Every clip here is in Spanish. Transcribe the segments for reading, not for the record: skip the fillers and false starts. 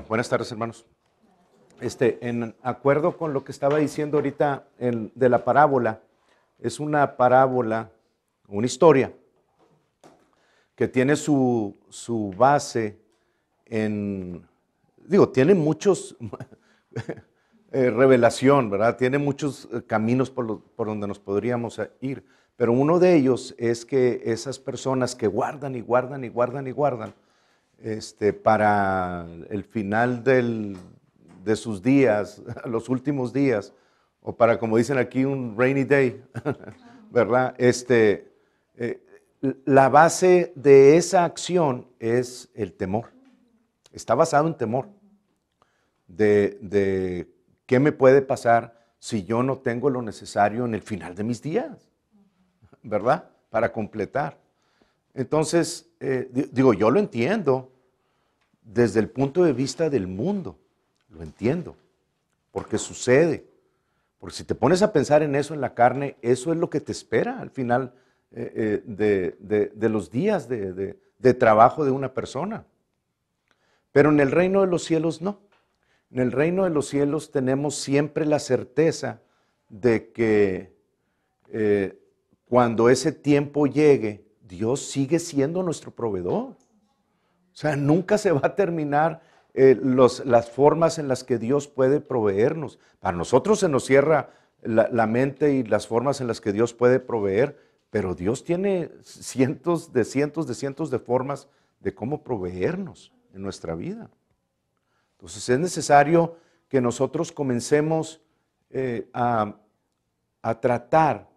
Buenas tardes, hermanos. En acuerdo con lo que estaba diciendo ahorita de la parábola, es una parábola, una historia, que tiene su base tiene muchos revelación, ¿verdad? Tiene muchos caminos por donde nos podríamos ir, pero uno de ellos es que esas personas que guardan y guardan y guardan y guardan, para el final de sus días, los últimos días, o para, como dicen aquí, un rainy day, ¿verdad? La base de esa acción es el temor. Está basado en temor de qué me puede pasar si yo no tengo lo necesario en el final de mis días, ¿verdad? Para completar. Entonces, yo lo entiendo desde el punto de vista del mundo, lo entiendo, porque sucede. Porque si te pones a pensar en eso en la carne, eso es lo que te espera al final de los días de trabajo de una persona. Pero en el reino de los cielos no. En el reino de los cielos tenemos siempre la certeza de que cuando ese tiempo llegue, Dios sigue siendo nuestro proveedor. O sea, nunca se va a terminar las formas en las que Dios puede proveernos. Para nosotros se nos cierra la mente y las formas en las que Dios puede proveer, pero Dios tiene cientos de formas de cómo proveernos en nuestra vida. Entonces es necesario que nosotros comencemos a tratar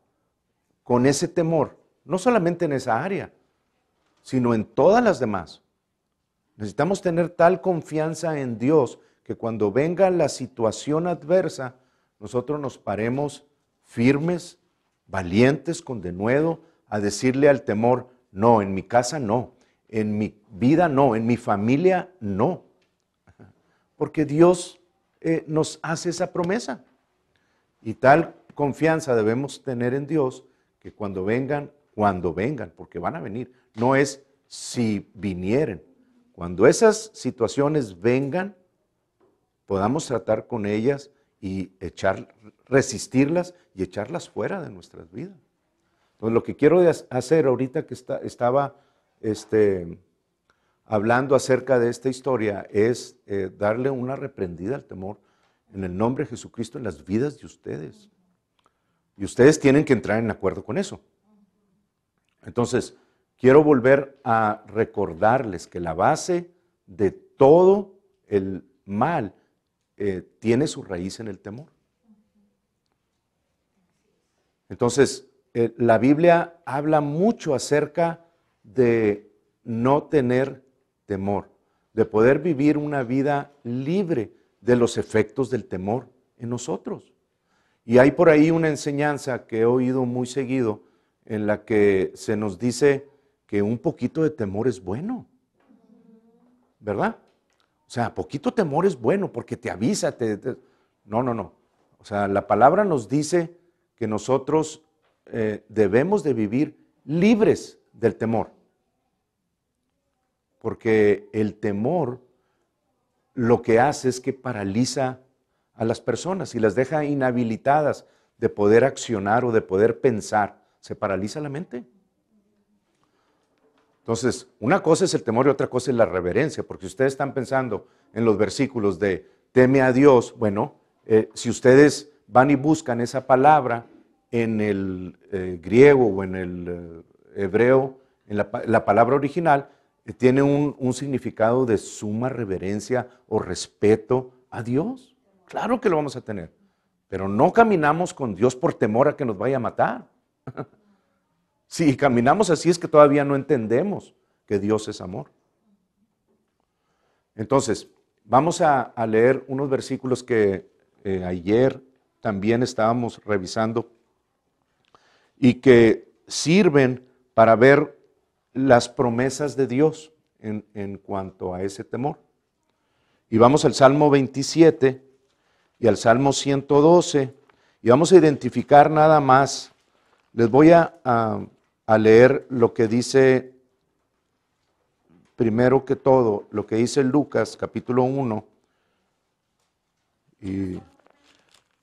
con ese temor, no solamente en esa área, sino en todas las demás. Necesitamos tener tal confianza en Dios que cuando venga la situación adversa, nosotros nos paremos firmes, valientes, con denuedo, a decirle al temor, no, en mi casa no, en mi vida no, en mi familia no. Porque Dios nos hace esa promesa. Y tal confianza debemos tener en Dios que cuando vengan, porque van a venir, no es si vinieren. Cuando esas situaciones vengan, podamos tratar con ellas y resistirlas y echarlas fuera de nuestras vidas. Entonces, lo que quiero hacer ahorita que estaba hablando acerca de esta historia es darle una reprendida al temor en el nombre de Jesucristo en las vidas de ustedes. Y ustedes tienen que entrar en acuerdo con eso. Entonces, quiero volver a recordarles que la base de todo el mal tiene su raíz en el temor. Entonces, la Biblia habla mucho acerca de no tener temor, de poder vivir una vida libre de los efectos del temor en nosotros. Y hay por ahí una enseñanza que he oído muy seguido en la que se nos dice que un poquito de temor es bueno, ¿verdad? O sea, poquito temor es bueno porque te avisa. No. O sea, la palabra nos dice que nosotros debemos de vivir libres del temor. Porque el temor lo que hace es que paraliza a las personas y las deja inhabilitadas de poder accionar o de poder pensar. Se paraliza la mente. Entonces, una cosa es el temor y otra cosa es la reverencia, porque si ustedes están pensando en los versículos de teme a Dios, bueno, si ustedes van y buscan esa palabra en el griego o en el hebreo, en la palabra original, tiene un significado de suma reverencia o respeto a Dios. Claro que lo vamos a tener, pero no caminamos con Dios por temor a que nos vaya a matar. Si caminamos así es que todavía no entendemos que Dios es amor. Entonces, vamos a leer unos versículos que ayer también estábamos revisando y que sirven para ver las promesas de Dios en cuanto a ese temor. Y vamos al Salmo 27 y al Salmo 112 y vamos a identificar nada más. Les voy a leer lo que dice primero que todo lo que dice Lucas capítulo 1. Y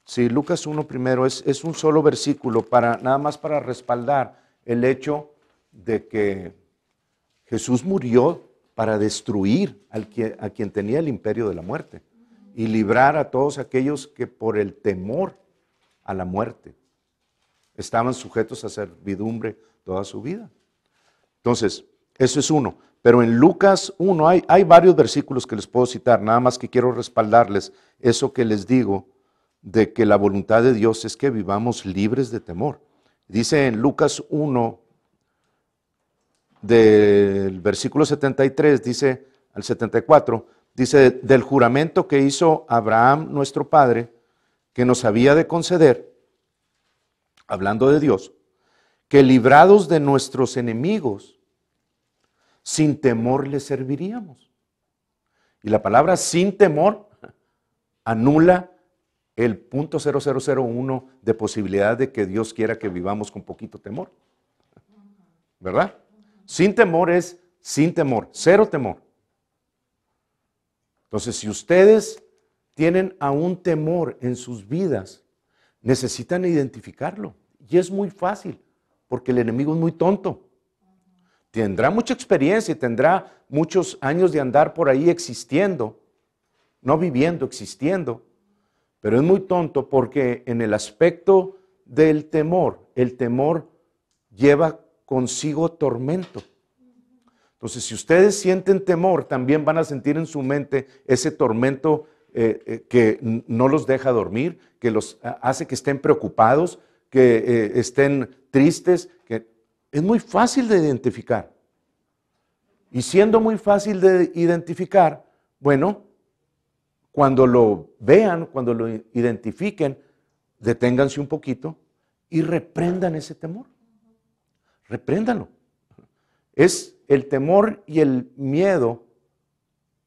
sí, Lucas 1 primero es un solo versículo nada más para respaldar el hecho de que Jesús murió para destruir a quien tenía el imperio de la muerte y librar a todos aquellos que por el temor a la muerte estaban sujetos a servidumbre toda su vida. Entonces, eso es uno. Pero en Lucas 1 hay varios versículos que les puedo citar, nada más que quiero respaldarles eso que les digo, de que la voluntad de Dios es que vivamos libres de temor. Dice en Lucas 1, del versículo 73, dice al 74, dice, del juramento que hizo Abraham nuestro padre, que nos había de conceder, hablando de Dios, que librados de nuestros enemigos, sin temor le serviríamos. Y la palabra sin temor anula el 0.0001 de posibilidad de que Dios quiera que vivamos con poquito temor. ¿Verdad? Sin temor es sin temor, cero temor. Entonces, si ustedes tienen aún temor en sus vidas, necesitan identificarlo. Y es muy fácil, porque el enemigo es muy tonto. Tendrá mucha experiencia y tendrá muchos años de andar por ahí existiendo, no viviendo, existiendo. Pero es muy tonto porque en el aspecto del temor, el temor lleva consigo tormento. Entonces, si ustedes sienten temor, también van a sentir en su mente ese tormento que no los deja dormir, que los hace que estén preocupados, que estén tristes, que es muy fácil de identificar. Y siendo muy fácil de identificar, bueno, cuando lo vean, cuando lo identifiquen, deténganse un poquito y reprendan ese temor. Repréndanlo. Es el temor y el miedo,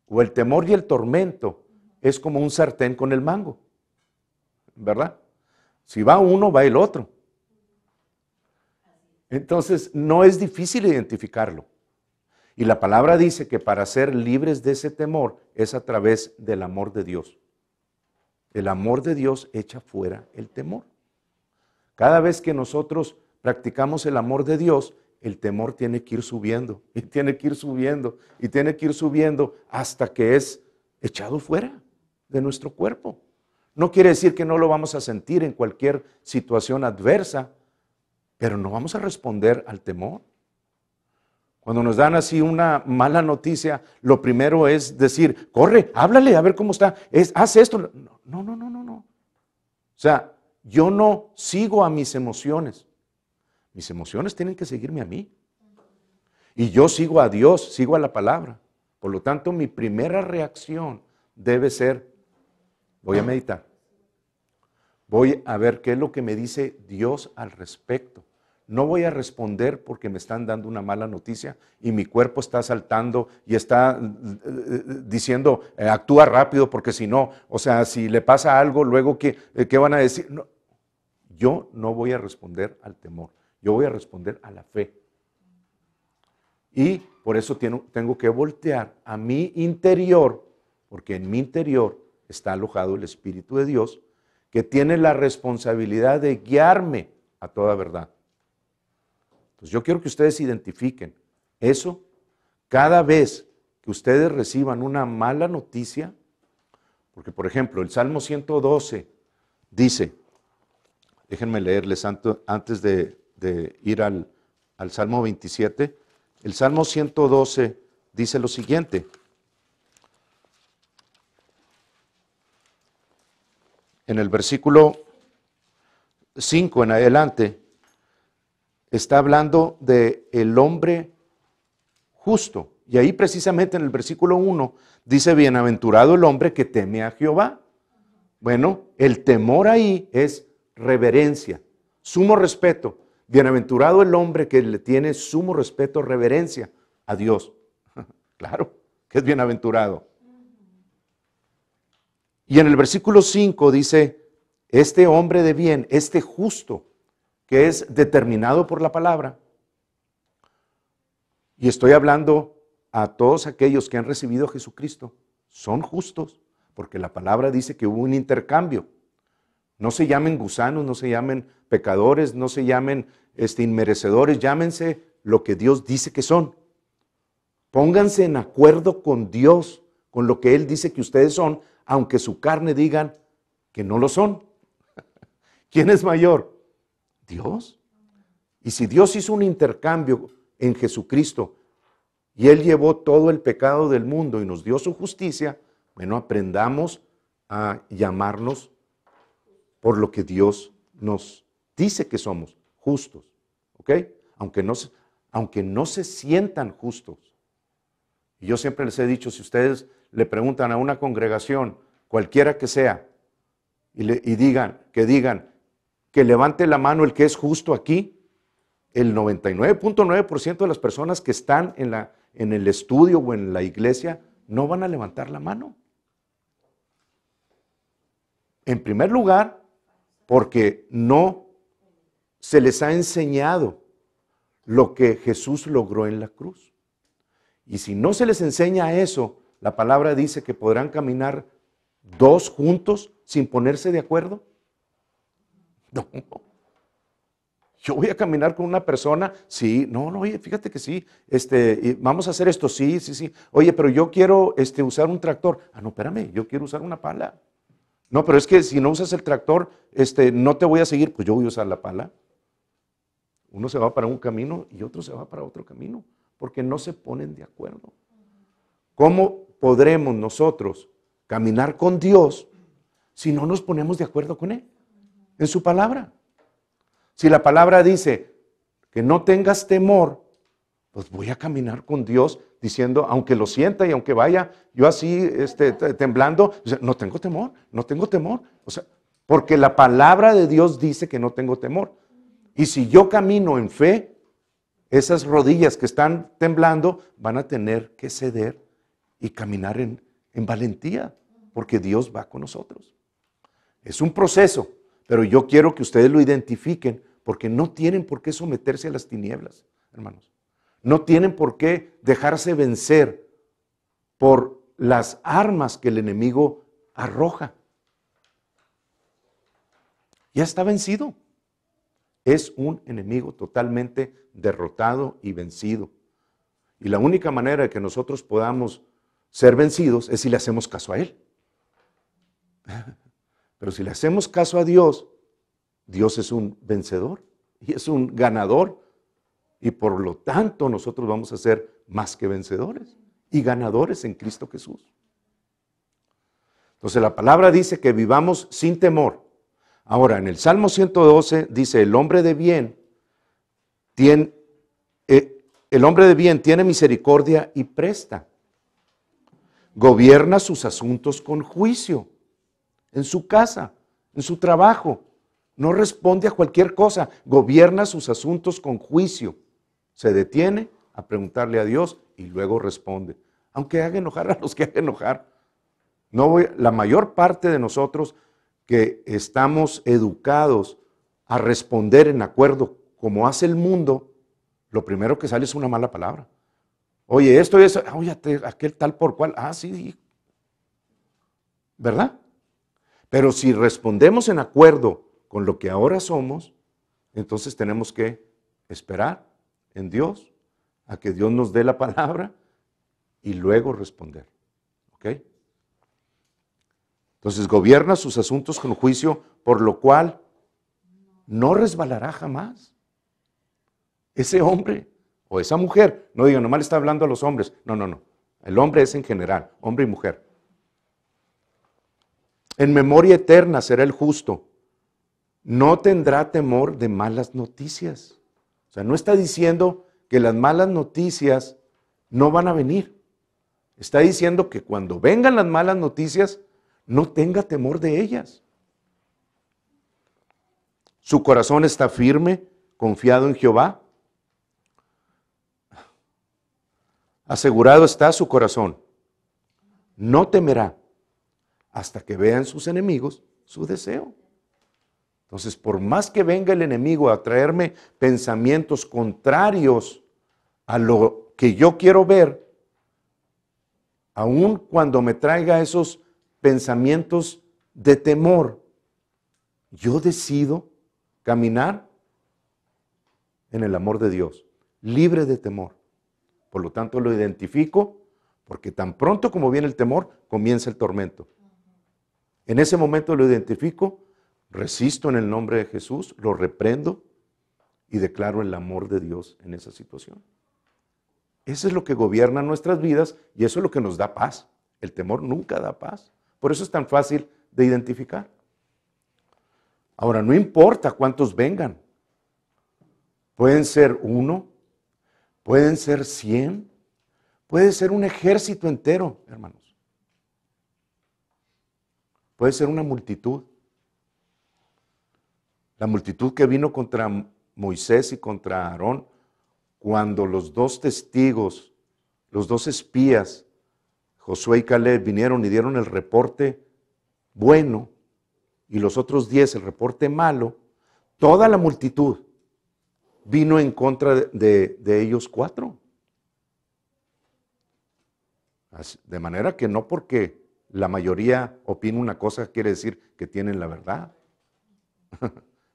o el temor y el tormento, es como un sartén con el mango, ¿verdad? Si va uno, va el otro. Entonces, no es difícil identificarlo. Y la palabra dice que para ser libres de ese temor es a través del amor de Dios. El amor de Dios echa fuera el temor. Cada vez que nosotros practicamos el amor de Dios, el temor tiene que ir subiendo, y tiene que ir subiendo, y tiene que ir subiendo hasta que es echado fuera de nuestro cuerpo. No quiere decir que no lo vamos a sentir en cualquier situación adversa, pero no vamos a responder al temor. Cuando nos dan así una mala noticia, lo primero es decir, corre, háblale, a ver cómo está, haz esto. No. O sea, yo no sigo a mis emociones. Mis emociones tienen que seguirme a mí. Y yo sigo a Dios, sigo a la palabra. Por lo tanto, mi primera reacción debe ser, voy a meditar. Voy a ver qué es lo que me dice Dios al respecto. No voy a responder porque me están dando una mala noticia y mi cuerpo está saltando y está diciendo, actúa rápido porque si no, o sea, si le pasa algo, luego, ¿qué van a decir? No, yo no voy a responder al temor, yo voy a responder a la fe. Y por eso tengo que voltear a mi interior, porque en mi interior está alojado el Espíritu de Dios, que tiene la responsabilidad de guiarme a toda verdad. Entonces yo quiero que ustedes identifiquen eso cada vez que ustedes reciban una mala noticia, porque por ejemplo el Salmo 112 dice, déjenme leerles antes de ir al Salmo 27, el Salmo 112 dice lo siguiente, en el versículo 5 en adelante, está hablando de el hombre justo. Y ahí precisamente en el versículo 1 dice, bienaventurado el hombre que teme a Jehová. Bueno, el temor ahí es reverencia, sumo respeto. Bienaventurado el hombre que le tiene sumo respeto, reverencia a Dios. Claro, que es bienaventurado. Y en el versículo 5 dice, este hombre de bien, este justo, que es determinado por la palabra. Y estoy hablando a todos aquellos que han recibido a Jesucristo son justos, porque la palabra dice que hubo un intercambio. No se llamen gusanos, no se llamen pecadores, no se llamen inmerecedores, llámense lo que Dios dice que son. Pónganse en acuerdo con Dios, con lo que Él dice que ustedes son, aunque su carne digan que no lo son. ¿Quién es mayor? Dios. Y si Dios hizo un intercambio en Jesucristo y Él llevó todo el pecado del mundo y nos dio su justicia, bueno, aprendamos a llamarnos por lo que Dios nos dice que somos, justos. ¿Ok? Aunque no se sientan justos. Y yo siempre les he dicho, si ustedes le preguntan a una congregación, cualquiera que sea, y digan que levante la mano el que es justo aquí, el 99.9% de las personas que están en el estudio o en la iglesia no van a levantar la mano. En primer lugar, porque no se les ha enseñado lo que Jesús logró en la cruz. Y si no se les enseña eso, la palabra dice que podrán caminar dos juntos sin ponerse de acuerdo. No. Yo voy a caminar con una persona, sí, no, oye, fíjate que sí, vamos a hacer esto, sí. Oye, pero yo quiero usar un tractor. Ah, no, espérame, yo quiero usar una pala. No, pero es que si no usas el tractor, no te voy a seguir, pues yo voy a usar la pala. Uno se va para un camino y otro se va para otro camino, porque no se ponen de acuerdo. ¿Cómo podremos nosotros caminar con Dios si no nos ponemos de acuerdo con Él en su palabra? Si la palabra dice que no tengas temor, pues voy a caminar con Dios diciendo, aunque lo sienta y aunque vaya yo así temblando, no tengo temor. O sea, porque la palabra de Dios dice que no tengo temor. Y si yo camino en fe, esas rodillas que están temblando van a tener que ceder y caminar en valentía, porque Dios va con nosotros. Es un proceso, pero yo quiero que ustedes lo identifiquen, porque no tienen por qué someterse a las tinieblas, hermanos. No tienen por qué dejarse vencer por las armas que el enemigo arroja. Ya está vencido. Es un enemigo totalmente derrotado y vencido. Y la única manera de que nosotros podamos ser vencidos es si le hacemos caso a Él. Pero si le hacemos caso a Dios, Dios es un vencedor y es un ganador. Y por lo tanto nosotros vamos a ser más que vencedores y ganadores en Cristo Jesús. Entonces la palabra dice que vivamos sin temor. Ahora, en el Salmo 112 dice, el hombre de bien tiene misericordia y presta. Gobierna sus asuntos con juicio, en su casa, en su trabajo. No responde a cualquier cosa, gobierna sus asuntos con juicio. Se detiene a preguntarle a Dios y luego responde. Aunque haga enojar a los que haga enojar. La mayor parte de nosotros que estamos educados a responder en acuerdo como hace el mundo, lo primero que sale es una mala palabra. Oye, esto y eso, oye, aquel tal por cual, sí, ¿verdad? Pero si respondemos en acuerdo con lo que ahora somos, entonces tenemos que esperar en Dios a que Dios nos dé la palabra y luego responder. ¿Ok? Entonces gobierna sus asuntos con juicio, por lo cual no resbalará jamás. Ese hombre o esa mujer, no digan, nomás le está hablando a los hombres. No. El hombre es en general, hombre y mujer. En memoria eterna será el justo. No tendrá temor de malas noticias. O sea, no está diciendo que las malas noticias no van a venir. Está diciendo que cuando vengan las malas noticias, no tenga temor de ellas. Su corazón está firme, confiado en Jehová. Asegurado está su corazón. No temerá hasta que vean sus enemigos su deseo. Entonces, por más que venga el enemigo a traerme pensamientos contrarios a lo que yo quiero ver, aun cuando me traiga esos pensamientos de temor, yo decido caminar en el amor de Dios, libre de temor. Por lo tanto, lo identifico, porque tan pronto como viene el temor, comienza el tormento. En ese momento lo identifico, resisto en el nombre de Jesús, lo reprendo y declaro el amor de Dios en esa situación. Eso es lo que gobierna nuestras vidas y eso es lo que nos da paz. El temor nunca da paz. Por eso es tan fácil de identificar. Ahora, no importa cuántos vengan. Pueden ser 1, pueden ser 100, puede ser un ejército entero, hermanos. Puede ser una multitud. La multitud que vino contra Moisés y contra Aarón, cuando los 2 testigos, los 2 espías, Josué y Caleb, vinieron y dieron el reporte bueno y los otros 10 el reporte malo, toda la multitud vino en contra de ellos 4. De manera que no porque la mayoría opina una cosa quiere decir que tienen la verdad.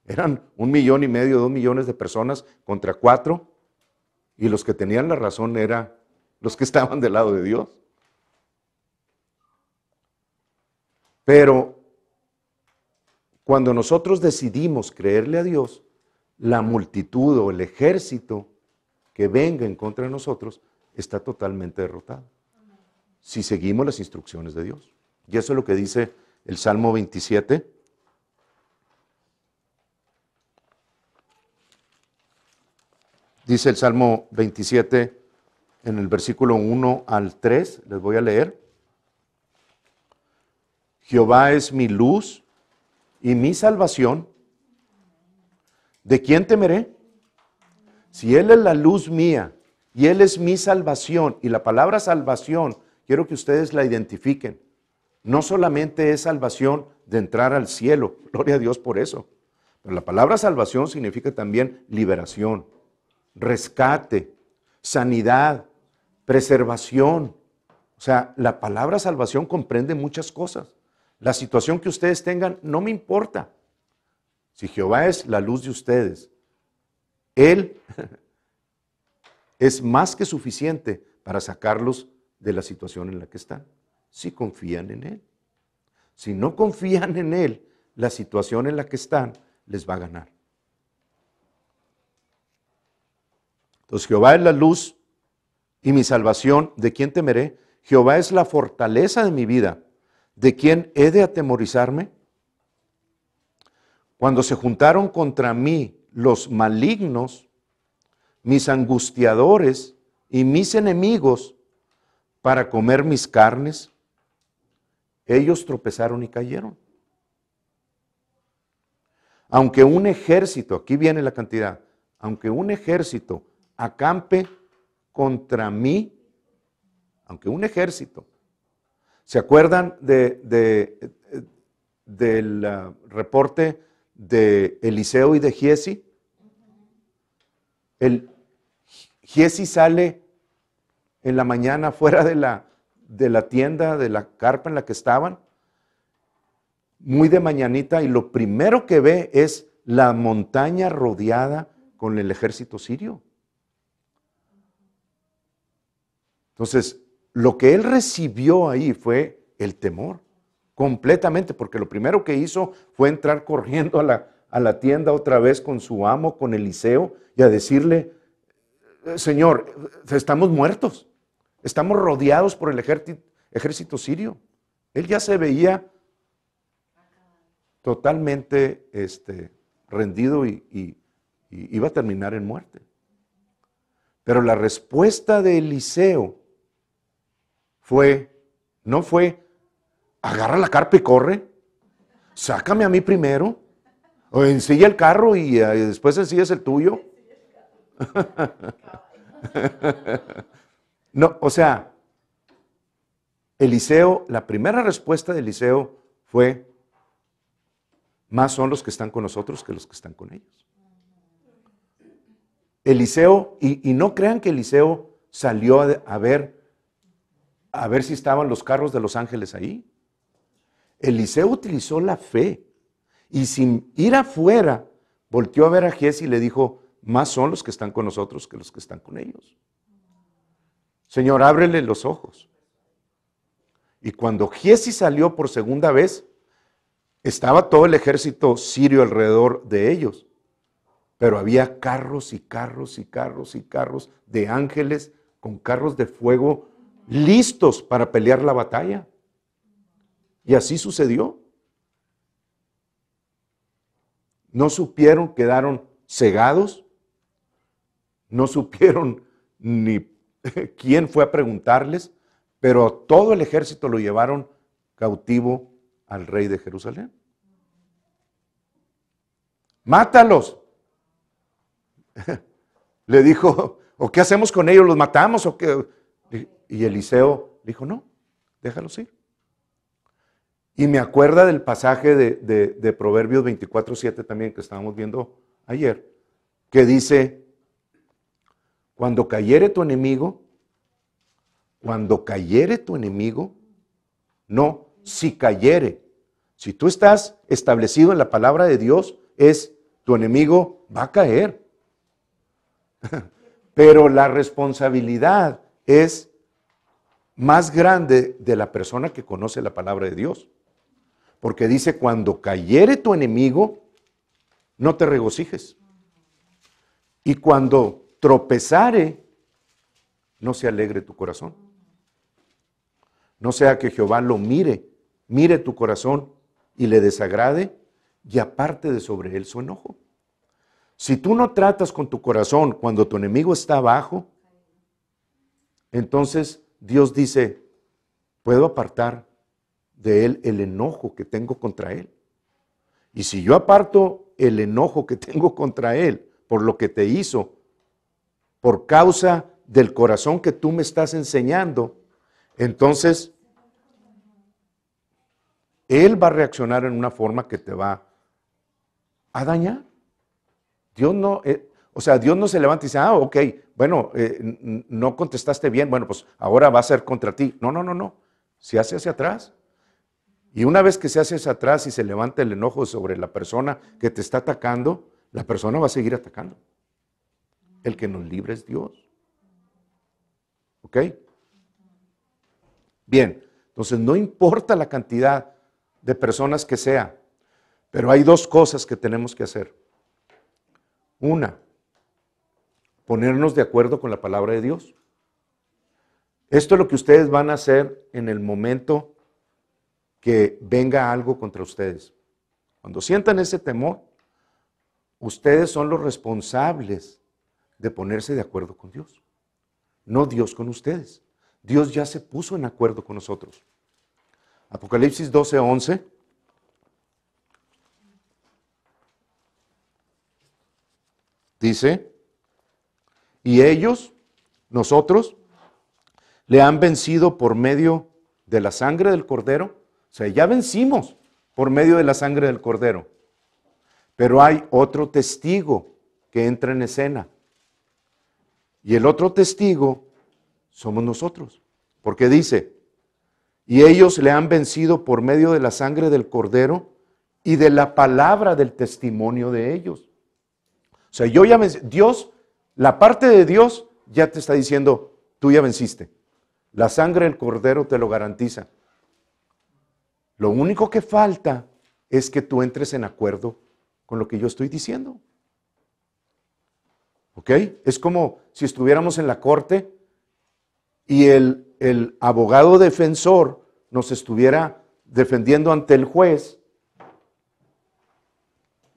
Eran 1,5 millones, 2 millones de personas contra 4 y los que tenían la razón eran los que estaban del lado de Dios. Pero cuando nosotros decidimos creerle a Dios, la multitud o el ejército que venga en contra de nosotros está totalmente derrotado. Si seguimos las instrucciones de Dios. Y eso es lo que dice el Salmo 27. Dice el Salmo 27 en el versículo 1 al 3, les voy a leer. Jehová es mi luz y mi salvación. ¿De quién temeré? Si Él es la luz mía y Él es mi salvación, y la palabra salvación, quiero que ustedes la identifiquen. No solamente es salvación de entrar al cielo, gloria a Dios por eso, pero la palabra salvación significa también liberación, rescate, sanidad, preservación. O sea, la palabra salvación comprende muchas cosas. La situación que ustedes tengan no me importa. Si Jehová es la luz de ustedes, Él es más que suficiente para sacarlos de la situación en la que están, si confían en Él. Si no confían en Él, la situación en la que están les va a ganar. Entonces, Jehová es la luz y mi salvación. ¿De quién temeré? Jehová es la fortaleza de mi vida. ¿De quién he de atemorizarme? Cuando se juntaron contra mí los malignos, mis angustiadores y mis enemigos para comer mis carnes, ellos tropezaron y cayeron. Aunque un ejército, aquí viene la cantidad, aunque un ejército acampe contra mí, aunque un ejército, ¿se acuerdan del reporte de Eliseo y de Giezi? Giezi sale en la mañana fuera de la tienda, de la carpa en la que estaban, muy de mañanita, y lo primero que ve es la montaña rodeada con el ejército sirio. Entonces, lo que él recibió ahí fue el temor, completamente, porque lo primero que hizo fue entrar corriendo a la tienda otra vez con su amo, con Eliseo, y a decirle: Señor, estamos muertos, estamos rodeados por el ejército sirio. Él ya se veía totalmente rendido y iba a terminar en muerte. Pero la respuesta de Eliseo no fue: agarra la carpa y corre, sácame a mí primero, o ensilla el carro y después ensillas el tuyo. No, o sea, Eliseo, la primera respuesta de Eliseo fue: más son los que están con nosotros que los que están con ellos. Eliseo, y no crean que Eliseo salió a ver a ver si estaban los carros de los ángeles ahí. Eliseo utilizó la fe y sin ir afuera, volteó a ver a Giezi y le dijo, más son los que están con nosotros que los que están con ellos. Señor, ábrele los ojos. Y cuando Giezi salió por segunda vez, estaba todo el ejército sirio alrededor de ellos. Pero había carros y carros y carros y carros de ángeles con carros de fuego listos para pelear la batalla. Y así sucedió. No supieron, quedaron cegados. No supieron ni quién fue a preguntarles, pero todo el ejército lo llevaron cautivo al rey de Jerusalén. ¡Mátalos! Le dijo, ¿o qué hacemos con ellos? ¿Los matamos o qué? Y Eliseo dijo, no, déjalos ir. Y me acuerda del pasaje de Proverbios 24:7 también que estábamos viendo ayer, que dice, cuando cayere tu enemigo, no, si cayere. Si tú estás establecido en la palabra de Dios, es tu enemigo va a caer. Pero la responsabilidad es más grande de la persona que conoce la palabra de Dios. Porque dice, cuando cayere tu enemigo, no te regocijes. Y cuando tropezare, no se alegre tu corazón. No sea que Jehová lo mire tu corazón y le desagrade y aparte de sobre él su enojo. Si tú no tratas con tu corazón cuando tu enemigo está abajo, entonces Dios dice, puedo apartar de él el enojo que tengo contra él. Y si yo aparto el enojo que tengo contra él por lo que te hizo, por causa del corazón que tú me estás enseñando, entonces él va a reaccionar en una forma que te va a dañar. Dios no, Dios no se levanta y dice, ok, bueno, no contestaste bien, bueno, pues ahora va a ser contra ti. No. Se hace hacia atrás. Y una vez que se hace hacia atrás y se levanta el enojo sobre la persona que te está atacando, la persona va a seguir atacando. El que nos libre es Dios. ¿Ok? Bien, entonces no importa la cantidad de personas que sea, pero hay dos cosas que tenemos que hacer. Una, ponernos de acuerdo con la palabra de Dios. Esto es lo que ustedes van a hacer en el momento que venga algo contra ustedes. Cuando sientan ese temor, ustedes son los responsables de ponerse de acuerdo con Dios, no Dios con ustedes. Dios ya se puso en acuerdo con nosotros. Apocalipsis 12:11. Dice, y ellos, nosotros, le han vencido por medio de la sangre del Cordero. O sea, ya vencimos por medio de la sangre del Cordero. Pero hay otro testigo que entra en escena. Y el otro testigo somos nosotros. Porque dice, y ellos le han vencido por medio de la sangre del Cordero y de la palabra del testimonio de ellos. O sea, yo ya vencí. Dios, la parte de Dios ya te está diciendo, tú ya venciste. La sangre del Cordero te lo garantiza. Lo único que falta es que tú entres en acuerdo con lo que yo estoy diciendo. ¿Ok? Es como si estuviéramos en la corte y el abogado defensor nos estuviera defendiendo ante el juez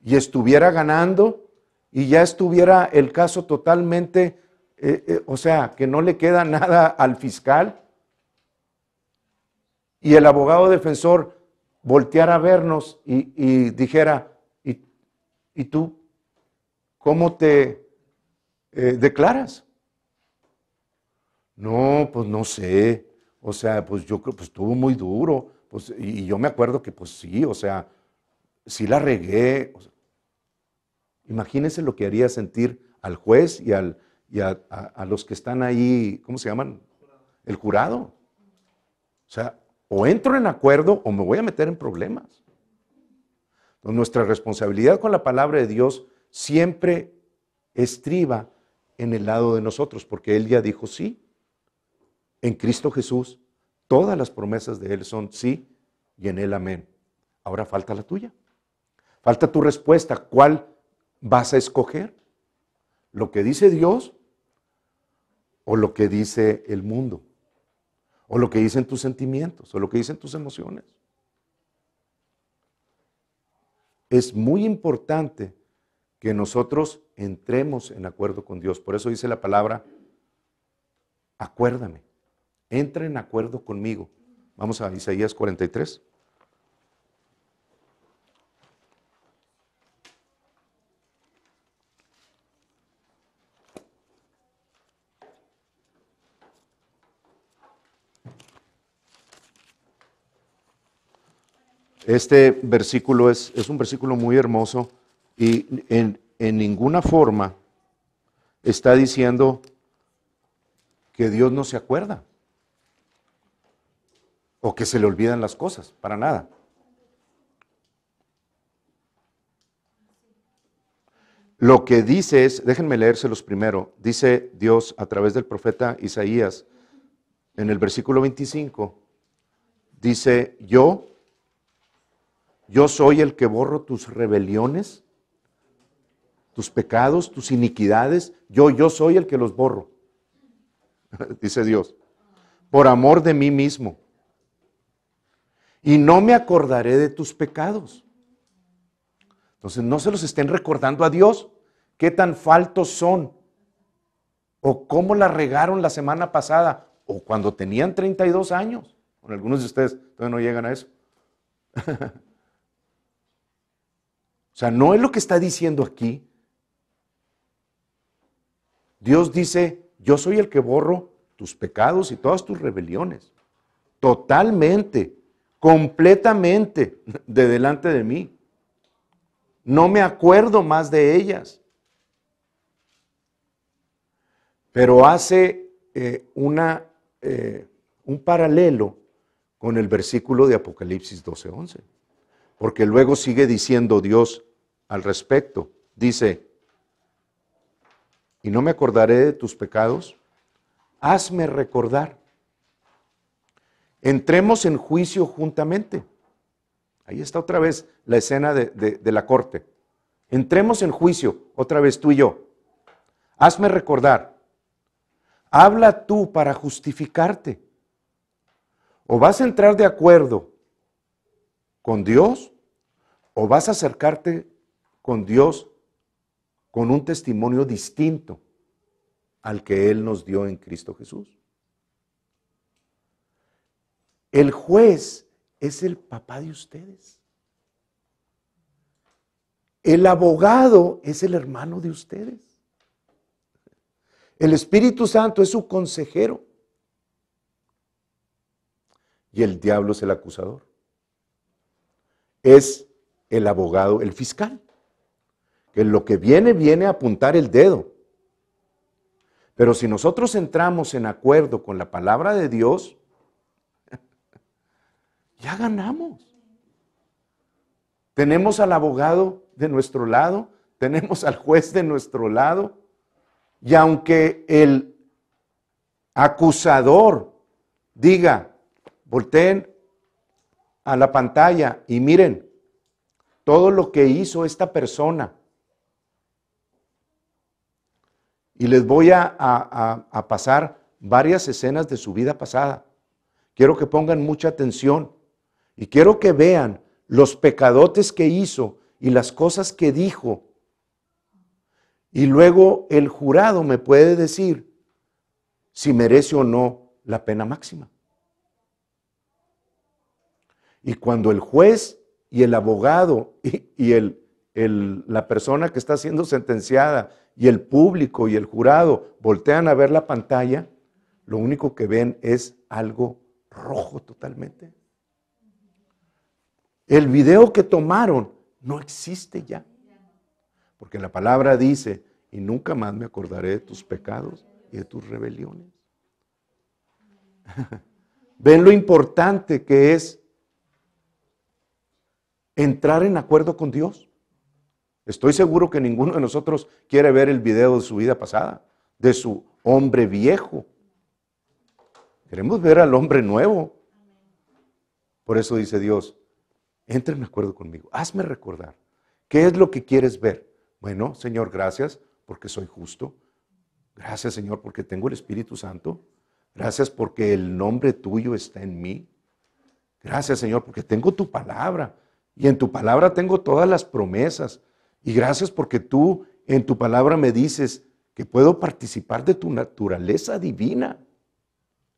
y estuviera ganando y ya estuviera el caso totalmente, o sea, que no le queda nada al fiscal y el abogado defensor volteara a vernos y dijera, ¿y tú cómo te declaras? No, pues no sé, o sea, pues yo creo, pues estuvo muy duro, pues, y yo me acuerdo que pues sí, o sea, sí la regué. O sea, imagínense lo que haría sentir al juez y a los que están ahí, ¿cómo se llaman? El jurado. O sea, o entro en acuerdo o me voy a meter en problemas. Entonces, nuestra responsabilidad con la palabra de Dios siempre estriba en el lado de nosotros, porque Él ya dijo sí. En Cristo Jesús, todas las promesas de Él son sí y en Él amén. Ahora falta la tuya. Falta tu respuesta. ¿Cuál vas a escoger? ¿Lo que dice Dios o lo que dice el mundo? ¿O lo que dicen tus sentimientos? ¿O lo que dicen tus emociones? Es muy importante que nosotros entremos en acuerdo con Dios. Por eso dice la palabra, acuérdame, entra en acuerdo conmigo. Vamos a Isaías 43. Este versículo es un versículo muy hermoso y en ninguna forma está diciendo que Dios no se acuerda o que se le olvidan las cosas, para nada. Lo que dice es, déjenme leérselos primero, dice Dios a través del profeta Isaías en el versículo 25, dice, yo soy el que borro tus rebeliones, tus pecados, tus iniquidades, yo soy el que los borro, dice Dios, por amor de mí mismo. Y no me acordaré de tus pecados. Entonces no se los estén recordando a Dios, qué tan faltos son, o cómo la regaron la semana pasada, o cuando tenían 32 años. Bueno, algunos de ustedes todavía no llegan a eso. O sea, no es lo que está diciendo aquí. Dios dice, yo soy el que borro tus pecados y todas tus rebeliones. Totalmente, completamente de delante de mí. No me acuerdo más de ellas. Pero hace un paralelo con el versículo de Apocalipsis 12:11. Porque luego sigue diciendo Dios al respecto. Dice, y no me acordaré de tus pecados, hazme recordar. Entremos en juicio juntamente. Ahí está otra vez la escena de la corte. Entremos en juicio, otra vez tú y yo. Hazme recordar. Habla tú para justificarte. O vas a entrar de acuerdo con Dios, o vas a acercarte con Dios con un testimonio distinto al que Él nos dio en Cristo Jesús. El juez es el papá de ustedes. El abogado es el hermano de ustedes. El Espíritu Santo es su consejero. Y el diablo es el acusador. Es el abogado, el fiscal. Que lo que viene a apuntar el dedo. Pero si nosotros entramos en acuerdo con la palabra de Dios, ya ganamos. Tenemos al abogado de nuestro lado, tenemos al juez de nuestro lado, y aunque el acusador diga, volteen a la pantalla y miren todo lo que hizo esta persona, y les voy a pasar varias escenas de su vida pasada. Quiero que pongan mucha atención y quiero que vean los pecadotes que hizo y las cosas que dijo. Y luego el jurado me puede decir si merece o no la pena máxima. Y cuando el juez y el abogado y la persona que está siendo sentenciada y el público y el jurado voltean a ver la pantalla, lo único que ven es algo rojo totalmente. El video que tomaron no existe ya. Porque la palabra dice, y nunca más me acordaré de tus pecados y de tus rebeliones. ¿Ven lo importante que es entrar en acuerdo con Dios? Estoy seguro que ninguno de nosotros quiere ver el video de su vida pasada, de su hombre viejo. Queremos ver al hombre nuevo. Por eso dice Dios, entra en acuerdo conmigo, hazme recordar. ¿Qué es lo que quieres ver? Bueno, Señor, gracias porque soy justo. Gracias, Señor, porque tengo el Espíritu Santo. Gracias porque el nombre tuyo está en mí. Gracias, Señor, porque tengo tu palabra. Y en tu palabra tengo todas las promesas. Y gracias porque tú en tu palabra me dices que puedo participar de tu naturaleza divina.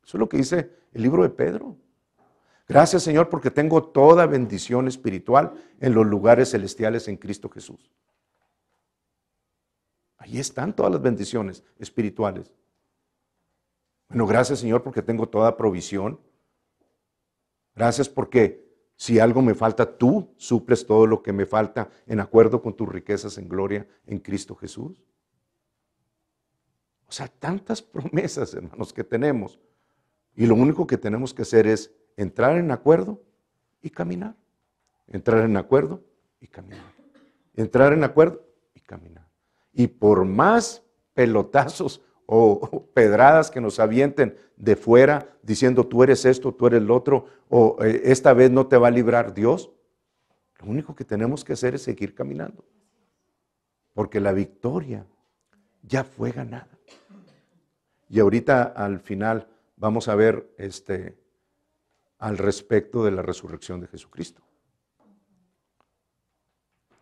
Eso es lo que dice el libro de Pedro. Gracias, Señor, porque tengo toda bendición espiritual en los lugares celestiales en Cristo Jesús. Ahí están todas las bendiciones espirituales. Bueno, gracias, Señor, porque tengo toda provisión. Gracias porque si algo me falta, tú suples todo lo que me falta en acuerdo con tus riquezas en gloria en Cristo Jesús. O sea, tantas promesas, hermanos, que tenemos. Y lo único que tenemos que hacer es entrar en acuerdo y caminar. Entrar en acuerdo y caminar. Entrar en acuerdo y caminar. Y por más pelotazos o pedradas que nos avienten de fuera diciendo tú eres esto, tú eres lo otro, o esta vez no te va a librar Dios, lo único que tenemos que hacer es seguir caminando. Porque la victoria ya fue ganada. Y ahorita al final vamos a ver al respecto de la resurrección de Jesucristo.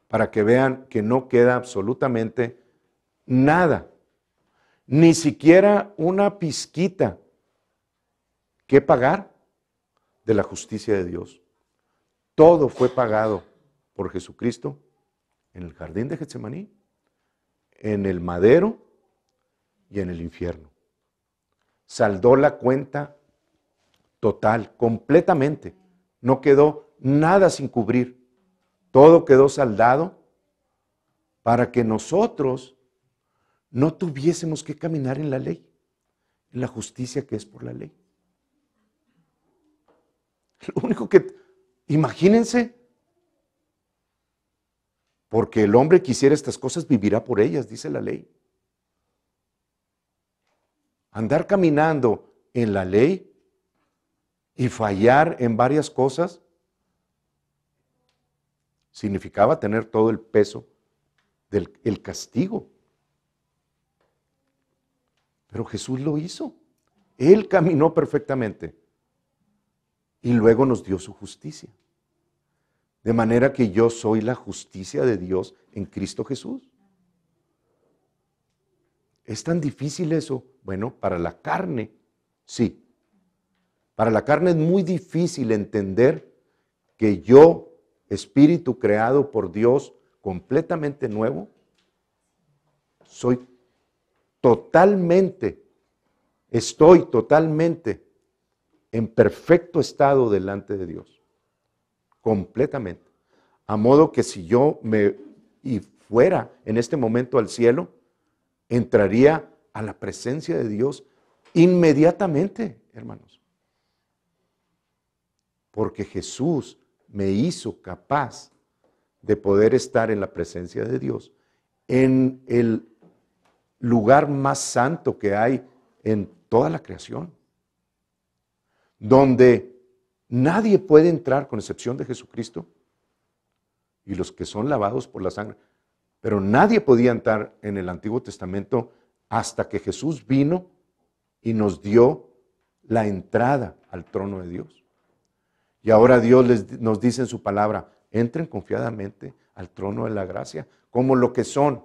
Para que vean que no queda absolutamente nada, ni siquiera una pizquita que pagar de la justicia de Dios. Todo fue pagado por Jesucristo en el jardín de Getsemaní, en el madero y en el infierno. Saldó la cuenta total, completamente. No quedó nada sin cubrir. Todo quedó saldado para que nosotros no tuviésemos que caminar en la ley, en la justicia que es por la ley. Lo único que, imagínense, porque el hombre quisiera estas cosas, vivirá por ellas, dice la ley. Andar caminando en la ley y fallar en varias cosas significaba tener todo el peso del castigo. Pero Jesús lo hizo. Él caminó perfectamente y luego nos dio su justicia. De manera que yo soy la justicia de Dios en Cristo Jesús. ¿Es tan difícil eso? Bueno, para la carne, sí. Para la carne es muy difícil entender que yo, espíritu creado por Dios, completamente nuevo, estoy totalmente en perfecto estado delante de Dios. Completamente. A modo que si yo fuera en este momento al cielo, entraría a la presencia de Dios inmediatamente, hermanos. Porque Jesús me hizo capaz de poder estar en la presencia de Dios, en el lugar más santo que hay en toda la creación, donde nadie puede entrar con excepción de Jesucristo y los que son lavados por la sangre, pero nadie podía entrar en el Antiguo Testamento hasta que Jesús vino y nos dio la entrada al trono de Dios. Y ahora Dios nos dice en su palabra, entren confiadamente al trono de la gracia, como lo que son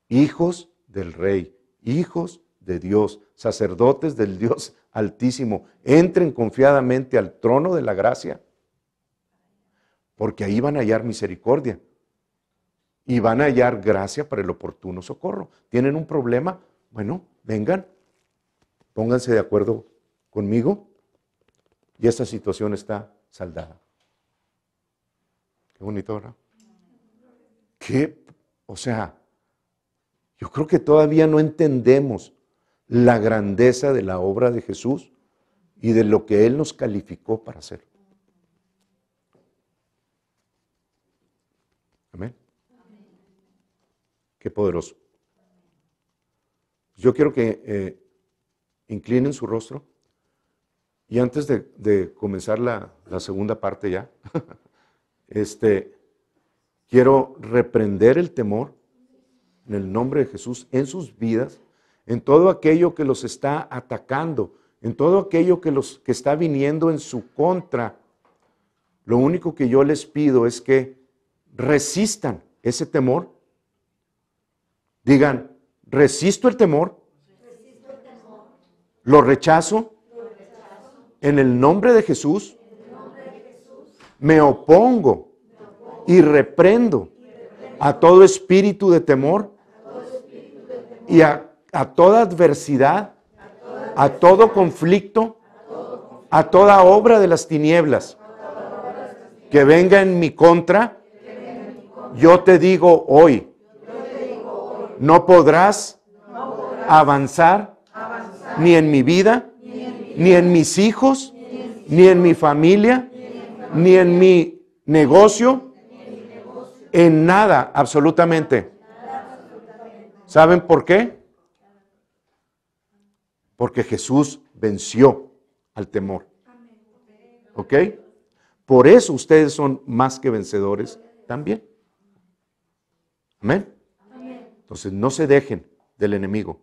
hijos del Rey, hijos de Dios, sacerdotes del Dios Altísimo. Entren confiadamente al trono de la gracia, porque ahí van a hallar misericordia y van a hallar gracia para el oportuno socorro. ¿Tienen un problema? Bueno, vengan, pónganse de acuerdo conmigo y esta situación está saldada. Qué bonito, ¿verdad? Yo creo que todavía no entendemos la grandeza de la obra de Jesús y de lo que Él nos calificó para hacer. Amén. Qué poderoso. Yo quiero que inclinen su rostro y antes de comenzar la segunda parte ya, quiero reprender el temor en el nombre de Jesús en sus vidas, en todo aquello que los está atacando, en todo aquello que está viniendo en su contra. Lo único que yo les pido es que resistan ese temor. Digan, resisto el temor, lo rechazo, en el nombre de Jesús, me opongo y reprendo a todo espíritu de temor y a toda adversidad, a todo conflicto, a toda obra de las tinieblas que venga en mi contra. Yo te digo hoy, no podrás avanzar ni en mi vida, ni en mis hijos, ni en mi familia, ni en mi negocio, en nada, absolutamente. ¿Saben por qué? Porque Jesús venció al temor. ¿Ok? Por eso ustedes son más que vencedores también. Amén. Entonces no se dejen del enemigo.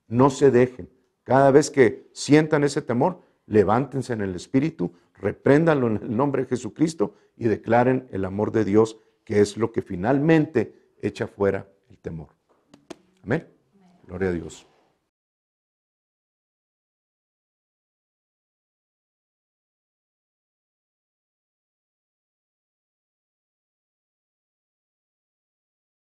No se dejen. Cada vez que sientan ese temor, levántense en el Espíritu, repréndanlo en el nombre de Jesucristo y declaren el amor de Dios, que es lo que finalmente echa fuera el temor. Amén. Gloria a Dios.